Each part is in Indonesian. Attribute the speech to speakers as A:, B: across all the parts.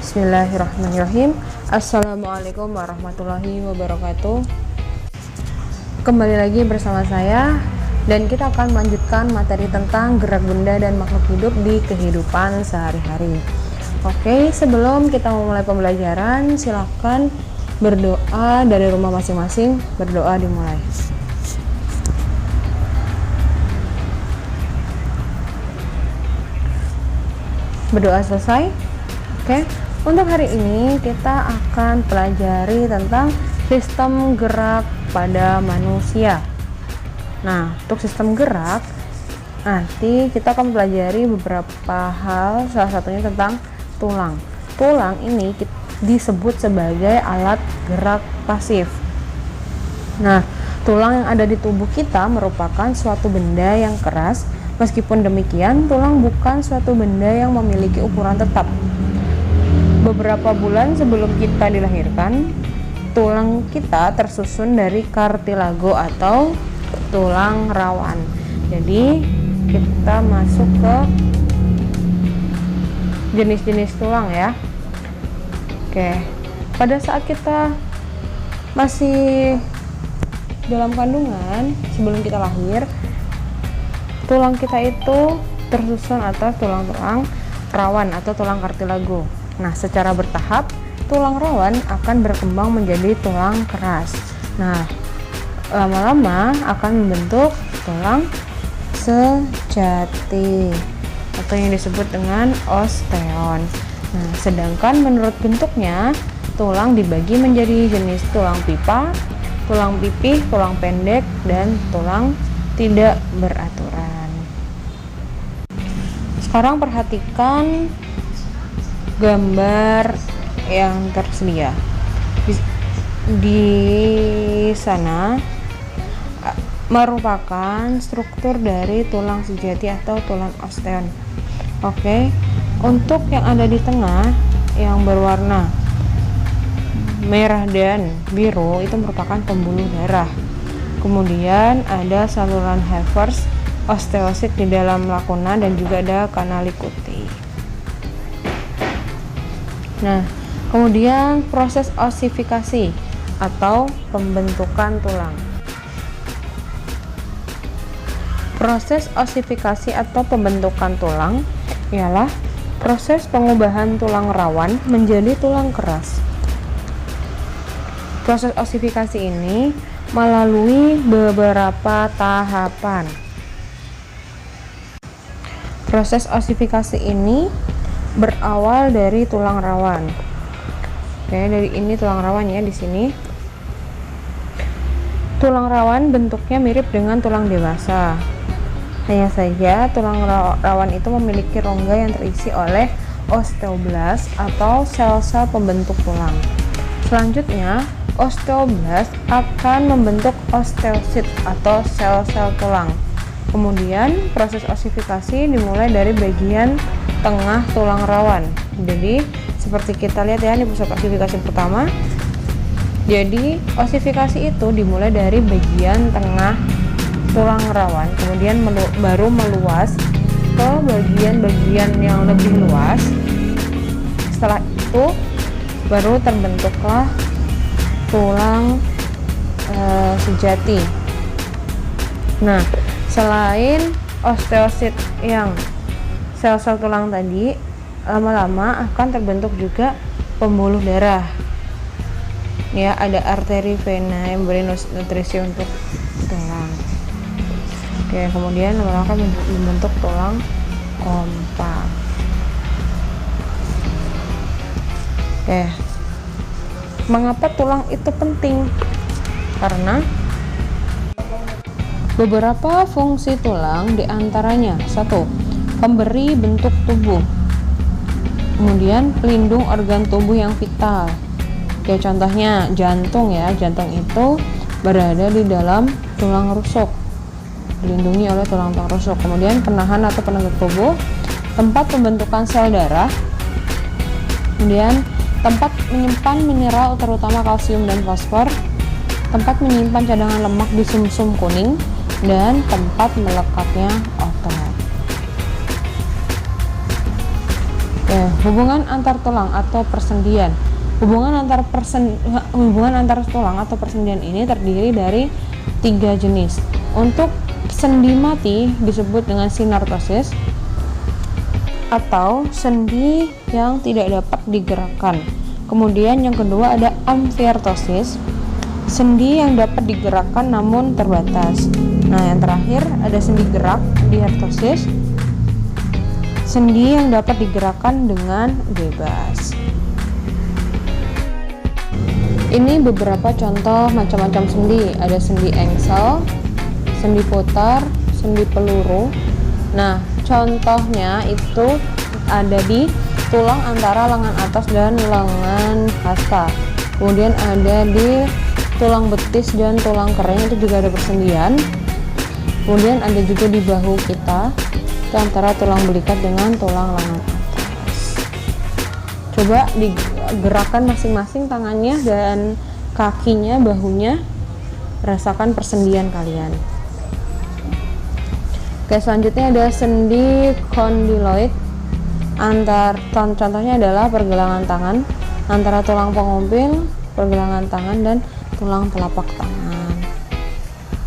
A: Bismillahirrahmanirrahim. Assalamualaikum warahmatullahi wabarakatuh. Kembali lagi bersama saya, dan kita akan melanjutkan materi tentang gerak benda dan makhluk hidup di kehidupan sehari-hari. Oke, sebelum kita memulai pembelajaran, silakan berdoa dari rumah masing-masing. Berdoa dimulai. Berdoa selesai. Oke, untuk hari ini kita akan pelajari tentang sistem gerak pada manusia. Nah, untuk sistem gerak nanti kita akan pelajari beberapa hal, salah satunya tentang tulang. Tulang ini disebut sebagai alat gerak pasif. Nah, tulang yang ada di tubuh kita merupakan suatu benda yang keras. Meskipun demikian, tulang bukan suatu benda yang memiliki ukuran tetap. Beberapa bulan sebelum kita dilahirkan, tulang kita tersusun dari kartilago atau tulang rawan. Jadi, kita masuk ke jenis-jenis tulang ya. Oke, pada saat kita masih dalam kandungan, sebelum kita lahir, tulang kita itu tersusun atas tulang-tulang rawan atau tulang kartilago. Nah, secara bertahap, tulang rawan akan berkembang menjadi tulang keras. Nah, lama-lama akan membentuk tulang sejati atau yang disebut dengan osteon. Nah, sedangkan menurut bentuknya, tulang dibagi menjadi jenis tulang pipa, tulang pipih, tulang pendek, dan tulang tidak beraturan. Sekarang perhatikan gambar yang tersedia. Di sana merupakan struktur dari tulang sejati atau tulang osteon. Oke, untuk yang ada di tengah yang berwarna merah dan biru itu merupakan pembuluh darah. Kemudian ada saluran Hebers, osteosit di dalam lakuna, dan juga ada kanalikuti. Nah, kemudian proses osifikasi atau pembentukan tulang. Proses osifikasi atau pembentukan tulang ialah proses pengubahan tulang rawan menjadi tulang keras. Proses osifikasi ini melalui beberapa tahapan. Proses osifikasi ini berawal dari tulang rawan. Oke, dari ini tulang rawan ya di sini. Tulang rawan bentuknya mirip dengan tulang dewasa. Hanya saja tulang rawan itu memiliki rongga yang terisi oleh osteoblast atau sel-sel pembentuk tulang. Selanjutnya, osteoblast akan membentuk osteosit atau sel-sel tulang. Kemudian proses osifikasi dimulai dari bagian tengah tulang rawan. Jadi seperti kita lihat ya di proses osifikasi pertama. Jadi osifikasi itu dimulai dari bagian tengah tulang rawan, kemudian baru meluas ke bagian-bagian yang lebih luas. Setelah itu baru terbentuklah tulang sejati. Nah, selain osteosit yang sel-sel tulang tadi, lama-lama akan terbentuk juga pembuluh darah. Ya, ada arteri, vena yang memberi nutrisi untuk tulang. Oke, kemudian lama-lama akan membentuk tulang kompak. Oke, mengapa tulang itu penting? Karena beberapa fungsi tulang diantaranya: 1. Pemberi bentuk tubuh. Kemudian pelindung organ tubuh yang vital. Oke, contohnya jantung ya. Jantung itu berada di dalam tulang rusuk, dilindungi oleh tulang-tulang rusuk. Kemudian penahan atau penegak tubuh, tempat pembentukan sel darah. Kemudian tempat menyimpan mineral terutama kalsium dan fosfor, tempat menyimpan cadangan lemak di sumsum kuning, dan tempat melekatnya otot. Ya, hubungan antar tulang atau persendian. Hubungan antar tulang atau persendian ini terdiri dari 3 jenis. Untuk sendi mati disebut dengan sinartosis atau sendi yang tidak dapat digerakkan. Kemudian yang kedua ada amfiartosis, sendi yang dapat digerakkan namun terbatas. Nah, yang terakhir ada sendi gerak, diartosis, sendi yang dapat digerakkan dengan bebas. Ini beberapa contoh macam-macam sendi. Ada sendi engsel, sendi putar, sendi peluru. Nah, contohnya itu ada di tulang antara lengan atas dan lengan hasta. Kemudian ada di tulang betis dan tulang kering, itu juga ada persendian. Kemudian ada juga di bahu kita, itu antara tulang belikat dengan tulang lengan atas. Coba digerakkan masing-masing tangannya dan kakinya, bahunya, rasakan persendian kalian. Oke, selanjutnya ada sendi kondyloid. Contohnya adalah pergelangan tangan antara tulang pengumpil, pergelangan tangan, dan tulang telapak tangan.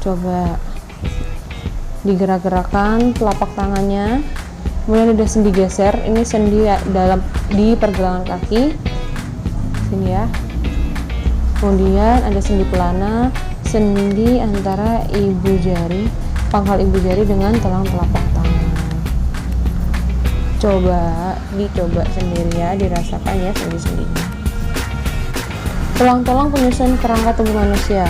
A: Coba digerak-gerakan telapak tangannya. Kemudian ada sendi geser. Ini sendi di pergelangan kaki. Sini ya. Kemudian ada sendi pelana, sendi antara pangkal ibu jari dengan tulang telapak tangan. Dicoba sendiri ya, dirasakan ya sendi-sendinya. Tulang-tulang penyusun kerangka tubuh manusia.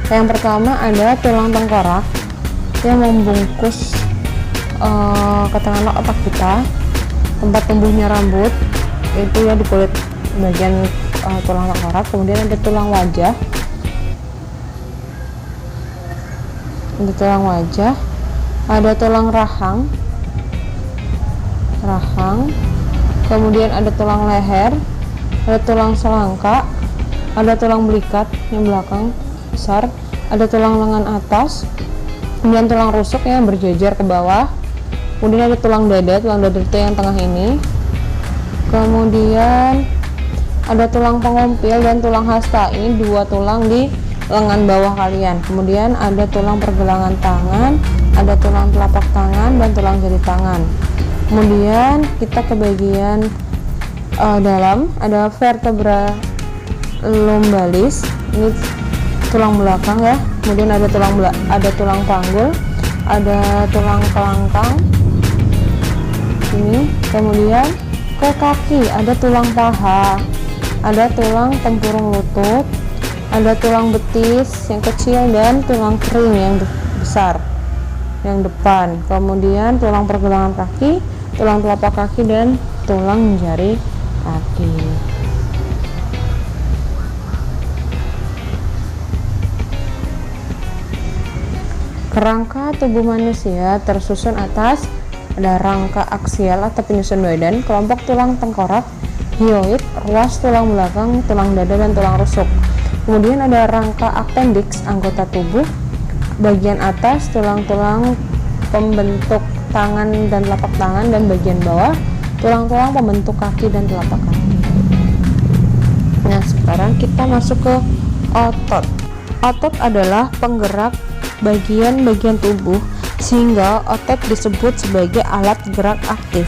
A: Yang pertama ada tulang tengkorak yang membungkus katakanlah otak kita, tempat tumbuhnya rambut, itu ya di kulit bagian tulang tengkorak. Kemudian ada tulang wajah. Ada tulang wajah, ada tulang rahang, kemudian ada tulang leher, ada tulang selangka, ada tulang belikat yang belakang besar, ada tulang lengan atas, kemudian tulang rusuk yang berjajar ke bawah, kemudian ada tulang dada itu yang tengah ini, kemudian ada tulang pengumpil dan tulang hasta, ini 2 tulang di lengan bawah kalian. Kemudian ada tulang pergelangan tangan, ada tulang telapak tangan, dan tulang jari tangan. Kemudian kita ke bagian dalam, ada vertebra lumbalis, ini tulang belakang ya. Kemudian ada tulang panggul, ada tulang kelangkang ini. Kemudian ke kaki ada tulang paha, ada tulang tempurung lutut, ada tulang betis yang kecil dan tulang kering yang besar yang depan. Kemudian tulang pergelangan kaki, tulang telapak kaki, dan tulang jari kaki. Kerangka tubuh manusia tersusun atas ada rangka aksial atau penyusun badan, kelompok tulang tengkorak, hyoid, ruas tulang belakang, tulang dada, dan tulang rusuk. Kemudian ada rangka appendix, anggota tubuh, bagian atas tulang-tulang pembentuk tangan dan telapak tangan, dan bagian bawah tulang-tulang pembentuk kaki dan telapak kaki. Nah, sekarang kita masuk ke otot. Otot adalah penggerak bagian-bagian tubuh, sehingga otot disebut sebagai alat gerak aktif.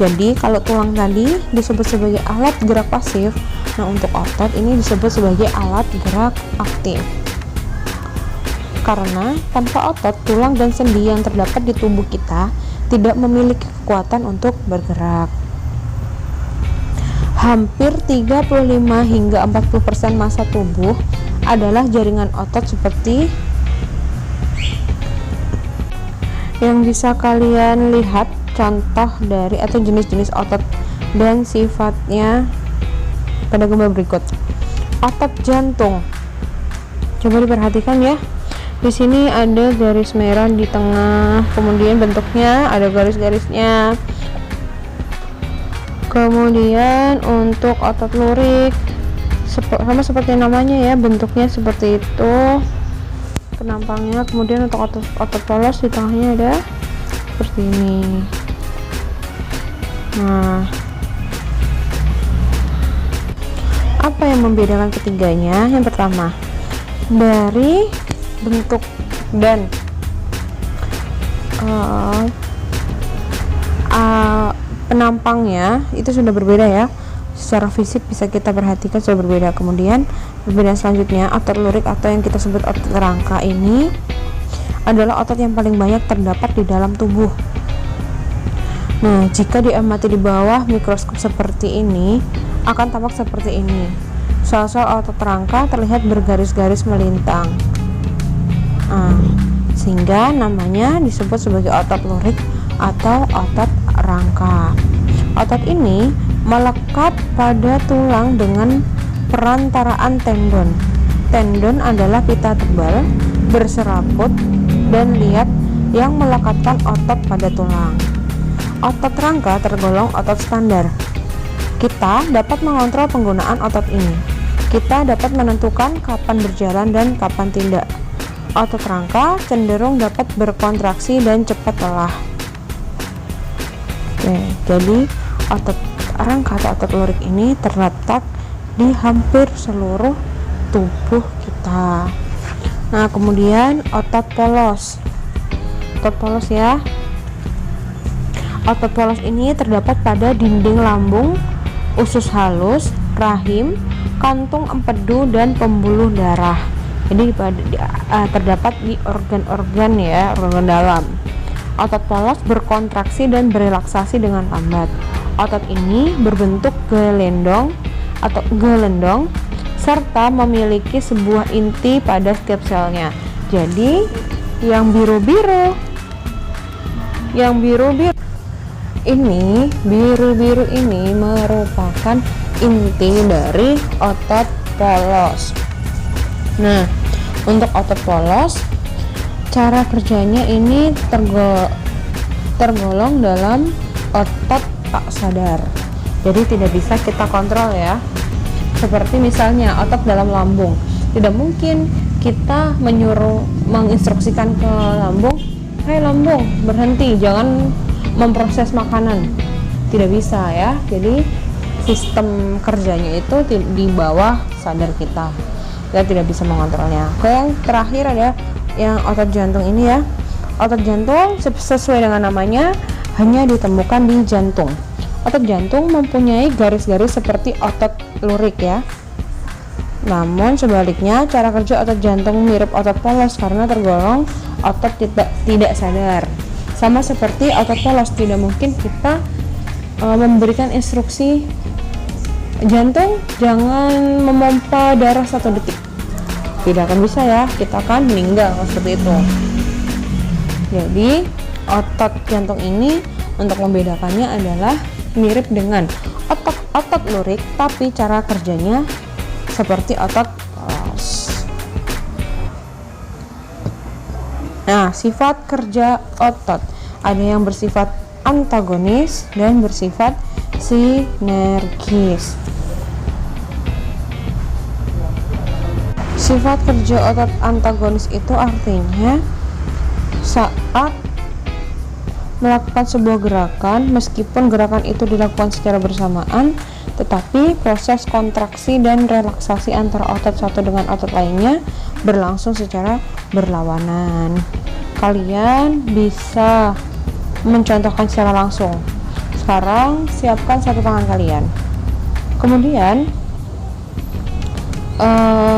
A: Jadi kalau tulang tadi disebut sebagai alat gerak pasif, nah untuk otot ini disebut sebagai alat gerak aktif. Karena tanpa otot, tulang dan sendi yang terdapat di tubuh kita tidak memiliki kekuatan untuk bergerak. Hampir 35 hingga 40% massa tubuh adalah jaringan otot seperti yang bisa kalian lihat contoh dari atau jenis-jenis otot dan sifatnya pada gambar berikut. Otot jantung. Coba diperhatikan ya. Di sini ada garis merah di tengah, kemudian bentuknya ada garis-garisnya. Kemudian untuk otot lurik sama seperti namanya ya, bentuknya seperti itu penampangnya. Kemudian untuk otot polos di tengahnya ada seperti ini. Nah, Apa yang membedakan ketiganya? Yang pertama, dari bentuk dan penampangnya itu sudah berbeda ya. Secara fisik bisa kita perhatikan sudah berbeda. Kemudian perbedaan selanjutnya, otot lurik atau yang kita sebut otot rangka ini adalah otot yang paling banyak terdapat di dalam tubuh. Nah, jika diamati di bawah mikroskop seperti ini, akan tampak seperti ini. Sel-sel otot rangka terlihat bergaris-garis melintang. Sehingga namanya disebut sebagai otot lurik atau otot rangka. Otot ini melekat pada tulang dengan perantaraan tendon. Tendon adalah pita tebal, berserabut, dan liat yang melekatkan otot pada tulang. Otot rangka tergolong otot standar. Kita dapat mengontrol penggunaan otot ini. Kita dapat menentukan kapan berjalan dan kapan tidak. Otot rangka cenderung dapat berkontraksi dan cepat lelah. Oke, jadi otot rangka atau otot lurik ini terletak di hampir seluruh tubuh kita. Nah, kemudian otot polos. Otot polos ya. Otot polos ini terdapat pada dinding lambung, usus halus, rahim, kantung empedu, dan pembuluh darah. Jadi terdapat di organ-organ ya, organ dalam. Otot polos berkontraksi dan berelaksasi dengan lambat. Otot ini berbentuk gelendong atau gelendong serta memiliki sebuah inti pada setiap selnya. Jadi yang biru-biru ini merupakan inti dari otot polos. Nah, untuk otot polos, cara kerjanya ini tergolong dalam otot tak sadar. Jadi tidak bisa kita kontrol ya. Seperti misalnya otot dalam lambung. Tidak mungkin kita menginstruksikan ke lambung, "Hai lambung, berhenti, jangan memproses makanan." Tidak bisa ya. Jadi sistem kerjanya itu di bawah sadar kita. Kita tidak bisa mengontrolnya. Oke, yang terakhir ada yang otot jantung ini ya. Otot jantung sesuai dengan namanya hanya ditemukan di jantung. Otot jantung mempunyai garis-garis seperti otot lurik ya. Namun sebaliknya, cara kerja otot jantung mirip otot polos karena tergolong otot tidak sadar. Sama seperti otot polos, tidak mungkin kita memberikan instruksi jantung jangan memompa darah 1 detik. Tidak akan bisa ya, kita akan meninggal seperti itu. Jadi otot jantung ini untuk membedakannya adalah mirip dengan otot lurik, tapi cara kerjanya seperti otot polos. Nah, sifat kerja otot ada yang bersifat antagonis dan bersifat sinergis. Sifat kerja otot antagonis itu artinya saat melakukan sebuah gerakan, meskipun gerakan itu dilakukan secara bersamaan, tetapi proses kontraksi dan relaksasi antara otot satu dengan otot lainnya berlangsung secara berlawanan. Kalian bisa mencontohkan secara langsung. Sekarang siapkan satu tangan kalian, kemudian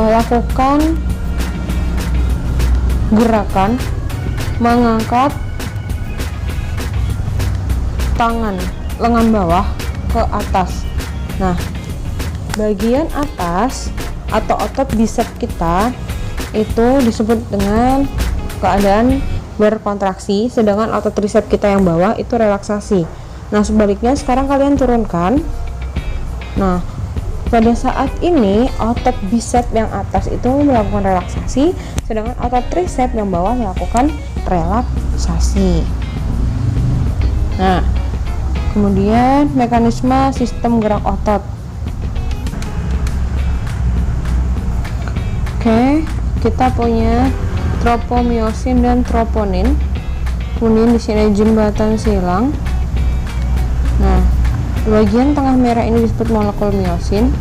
A: lakukan gerakan mengangkat tangan lengan bawah ke atas. Nah, bagian atas atau otot bicep kita itu disebut dengan keadaan berkontraksi, sedangkan otot tricep kita yang bawah itu relaksasi. Nah, sebaliknya sekarang kalian turunkan. Nah, pada saat ini otot bicep yang atas itu melakukan relaksasi, sedangkan otot tricep yang bawah melakukan relaksasi. Nah, kemudian mekanisme sistem gerak otot. Oke, kita punya tropomyosin dan troponin. Kemudian di sini jembatan silang. Nah, bagian tengah merah ini disebut molekul myosin.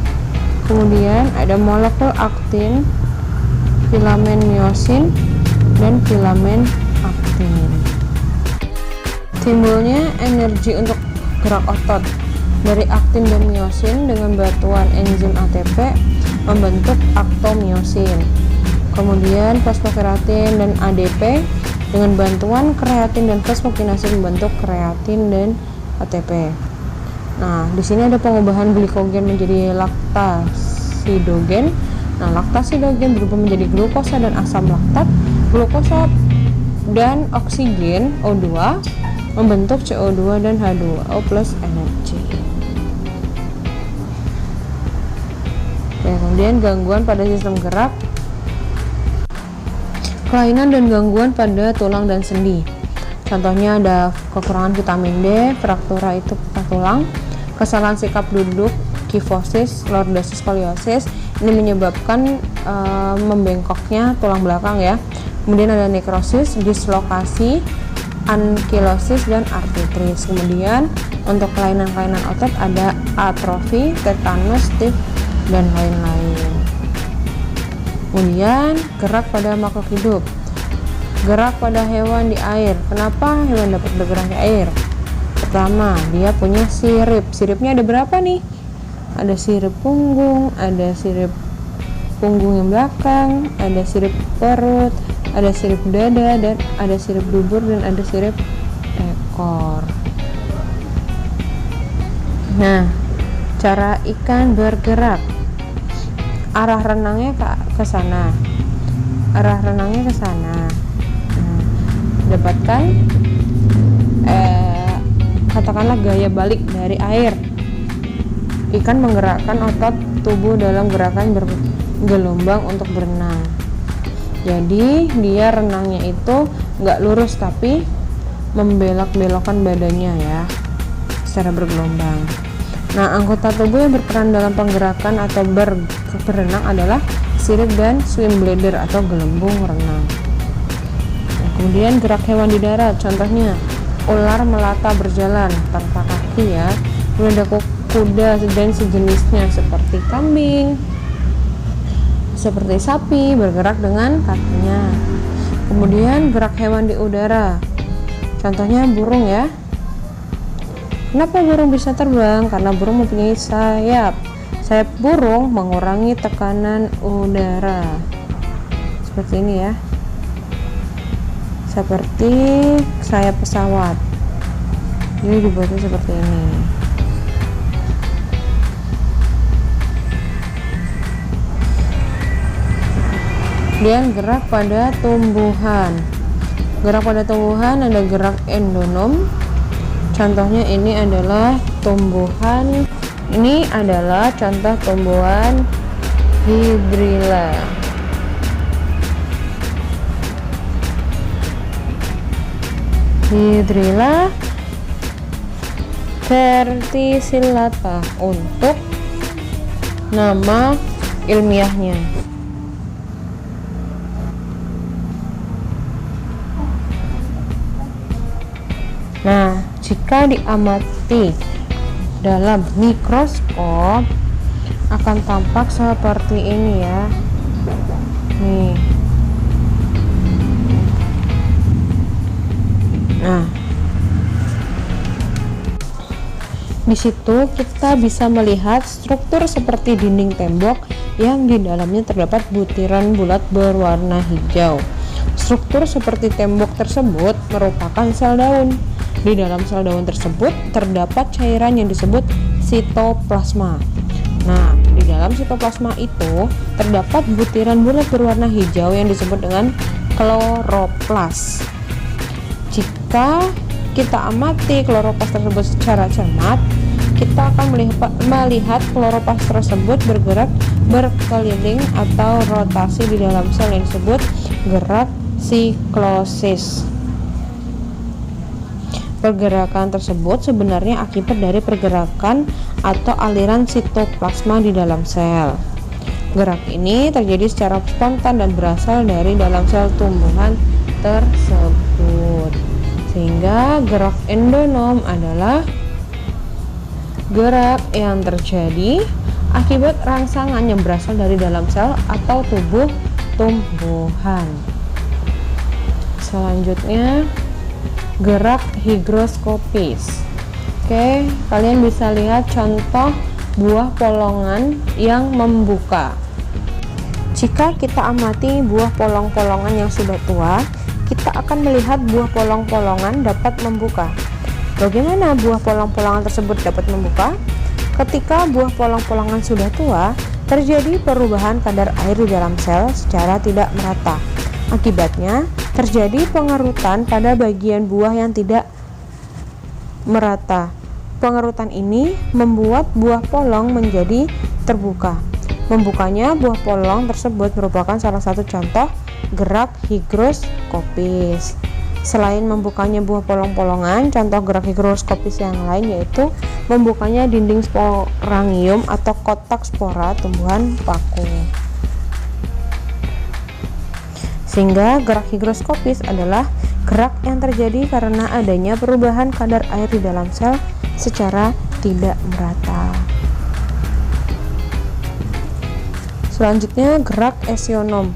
A: Kemudian ada molekul aktin, filamen miosin, dan filamen aktin. Timbulnya energi untuk gerak otot dari aktin dan miosin dengan bantuan enzim ATP membentuk aktomiosin. Kemudian fosfokeratin dan ADP dengan bantuan kreatin dan fosfokinasen membentuk kreatin dan ATP. Nah, di sini ada pengubahan glikogen menjadi laktasidogen. Nah, laktasidogen berubah menjadi glukosa dan asam laktat. Glukosa dan oksigen O2 membentuk CO2 dan H2O plus energi. Kemudian gangguan pada sistem gerak, kelainan dan gangguan pada tulang dan sendi. Contohnya ada kekurangan vitamin D, fraktura itu patah tulang, kesalahan sikap duduk, kifosis, lordosis, skoliosis. Ini menyebabkan membengkoknya tulang belakang ya. Kemudian ada nekrosis, dislokasi, ankilosis, dan artritris. Kemudian untuk kelainan-kelainan otot ada atrofi, tetanus, tif, dan lain-lain. Kemudian gerak pada makhluk hidup, gerak pada hewan di air. Kenapa hewan dapat bergerak di air? Pertama, dia punya sirip. Siripnya ada berapa nih? Ada sirip punggung, ada sirip punggung yang belakang, ada sirip perut, ada sirip dada, dan ada sirip dubur, dan ada sirip ekor. Nah, cara ikan bergerak, arah renangnya ke sana, arah renangnya ke sana. Nah, dapatkan katakanlah gaya balik dari air. Ikan menggerakkan otot tubuh dalam gerakan bergelombang untuk berenang. Jadi dia renangnya itu nggak lurus tapi membelok-belokkan badannya ya, secara bergelombang. Nah, anggota tubuh yang berperan dalam penggerakan atau berenang adalah sirip dan swim bladder atau gelembung renang. Nah, kemudian gerak hewan di darat, contohnya ular melata berjalan tanpa kaki ya. Kemudian ada kuda dan sejenisnya seperti kambing, seperti sapi bergerak dengan kakinya. Kemudian gerak hewan di udara, contohnya burung ya. Kenapa burung bisa terbang? Karena burung mempunyai sayap. Sayap burung mengurangi tekanan udara. Seperti ini ya. Seperti sayap pesawat. Ini dibuatnya seperti ini. Kemudian gerak pada tumbuhan. Gerak pada tumbuhan ada gerak endonom. Contohnya ini adalah tumbuhan. Ini adalah contoh tumbuhan hidrilla. Hidrilla verticillata untuk nama ilmiahnya. Nah, jika diamati dalam mikroskop akan tampak seperti ini ya. Nih. Nah, di situ kita bisa melihat struktur seperti dinding tembok yang di dalamnya terdapat butiran bulat berwarna hijau. Struktur seperti tembok tersebut merupakan sel daun. Di dalam sel daun tersebut terdapat cairan yang disebut sitoplasma. Nah, di dalam sitoplasma itu terdapat butiran bulat berwarna hijau yang disebut dengan kloroplas. Jika kita amati kloroplas tersebut secara cermat, kita akan melihat kloroplas tersebut bergerak berkeliling atau rotasi di dalam sel yang disebut gerak siklosis. Pergerakan tersebut sebenarnya akibat dari pergerakan atau aliran sitoplasma di dalam sel. Gerak ini terjadi secara spontan dan berasal dari dalam sel tumbuhan tersebut. Sehingga gerak endonom adalah gerak yang terjadi akibat rangsangan yang berasal dari dalam sel atau tubuh tumbuhan. Selanjutnya, gerak higroskopis. Oke, kalian bisa lihat contoh buah polongan yang membuka. Jika kita amati buah polong-polongan yang sudah tua, kita akan melihat buah polong-polongan dapat membuka. Bagaimana buah polong-polongan tersebut dapat membuka? Ketika buah polong-polongan sudah tua, terjadi perubahan kadar air di dalam sel secara tidak merata. Akibatnya, terjadi pengerutan pada bagian buah yang tidak merata. Pengerutan ini membuat buah polong menjadi terbuka. Membukanya buah polong tersebut merupakan salah satu contoh gerak higroskopis. Selain membukanya buah polong-polongan, contoh gerak higroskopis yang lain yaitu membukanya dinding sporangium atau kotak spora tumbuhan paku. Sehingga gerak higroskopis adalah gerak yang terjadi karena adanya perubahan kadar air di dalam sel secara tidak merata. Selanjutnya, gerak esionom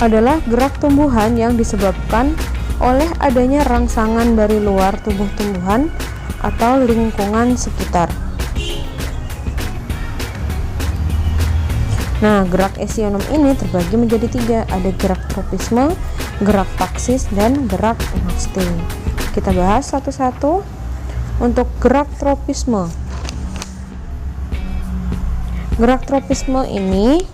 A: adalah gerak tumbuhan yang disebabkan oleh adanya rangsangan dari luar tubuh tumbuhan atau lingkungan sekitar. Nah, gerak esionom ini terbagi menjadi 3, ada gerak tropisme, gerak taksis, dan gerak nasti. Kita bahas satu-satu. Untuk gerak tropisme, gerak tropisme ini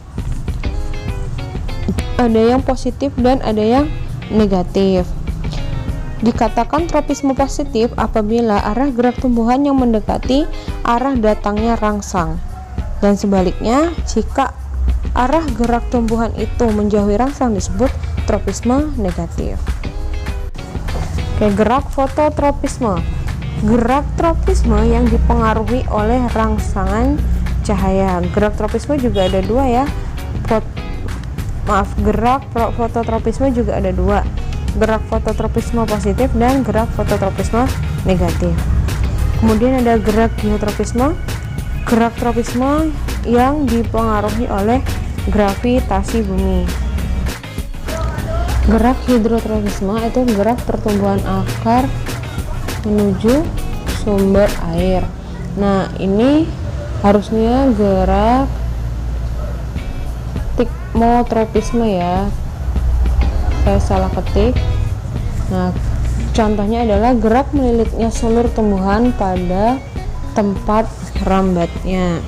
A: ada yang positif dan ada yang negatif. Dikatakan tropisme positif apabila arah gerak tumbuhan yang mendekati arah datangnya rangsang, dan sebaliknya jika arah gerak tumbuhan itu menjauhi rangsang disebut tropisme negatif. Oke, gerak fototropisme. Gerak tropisme yang dipengaruhi oleh rangsangan cahaya. Gerak tropisme juga ada 2 ya. Gerak fototropisme juga ada 2. Gerak fototropisme positif dan gerak fototropisme negatif. Kemudian ada gerak geotropisme. Gerak tropisme yang dipengaruhi oleh gravitasi bumi. Gerak hidrotropisme itu gerak pertumbuhan akar menuju sumber air. Nah, ini harusnya gerak tikmotropisme ya, saya salah ketik. Nah, contohnya adalah gerak melilitnya seluruh tumbuhan pada tempat rambatnya.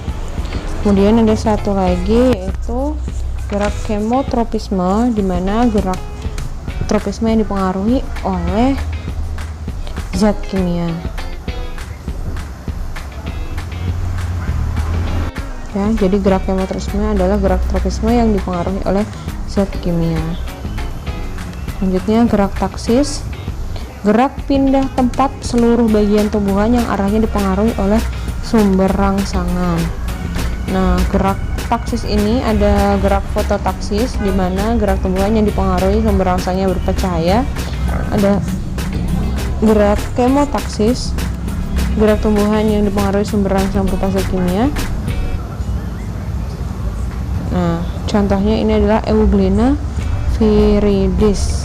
A: Kemudian ada satu lagi yaitu gerak kemotropisme, di mana gerak tropisme yang dipengaruhi oleh zat kimia. Ya, jadi gerak kemotropisme adalah gerak tropisme yang dipengaruhi oleh zat kimia. Selanjutnya gerak taksis, gerak pindah tempat seluruh bagian tumbuhan yang arahnya dipengaruhi oleh sumber rangsangan. Nah, gerak taksis ini ada gerak fototaksis, di mana gerak tumbuhan yang dipengaruhi sumber rangsangnya berupa cahaya. Ada gerak kemotaksis, gerak tumbuhan yang dipengaruhi sumber rangsang berupa zat kimia. Nah, contohnya ini adalah Euglena viridis.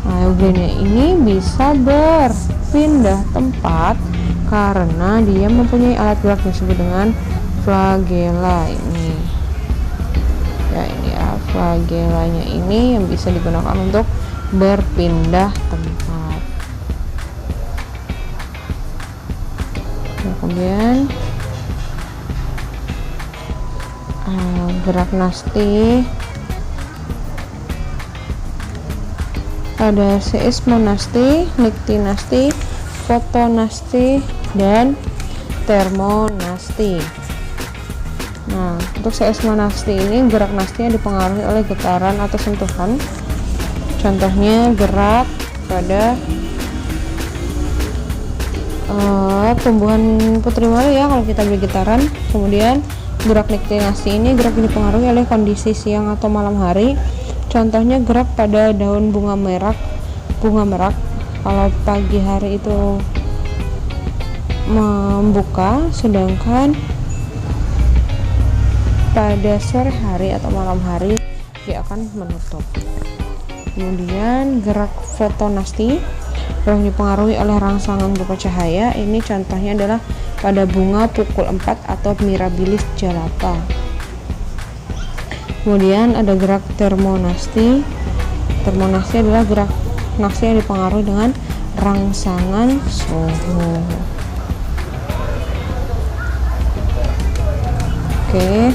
A: Nah, Euglena ini bisa berpindah tempat karena dia mempunyai alat gerak yang disebut dengan flagella ini. Ya, ini ya, flagellanya ini yang bisa digunakan untuk berpindah tempat. Kemudian gerak nasti, ada seismonasti, niktinasti, fotonasti, dan termonasti. Nah, untuk seismonasti ini gerak nasti yang dipengaruhi oleh getaran atau sentuhan. Contohnya gerak pada tumbuhan putri madu ya kalau kita beri getaran. Kemudian gerak niktinasti ini gerak yang dipengaruhi oleh kondisi siang atau malam hari. Contohnya gerak pada daun bunga merak. Kalau pagi hari itu membuka, sedangkan pada sore hari atau malam hari dia akan menutup. Kemudian gerak fotonasti yang dipengaruhi oleh rangsangan berupa cahaya. Ini contohnya adalah pada bunga pukul 4 atau Mirabilis jalapa. Kemudian ada gerak termonasti. Termonasti adalah gerak nasti yang dipengaruhi dengan rangsangan suhu. Oke,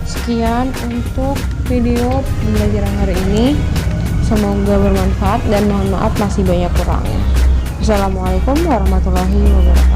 A: sekian untuk video pembelajaran hari ini. Semoga bermanfaat dan mohon maaf masih banyak kurangnya. Assalamualaikum warahmatullahi wabarakatuh.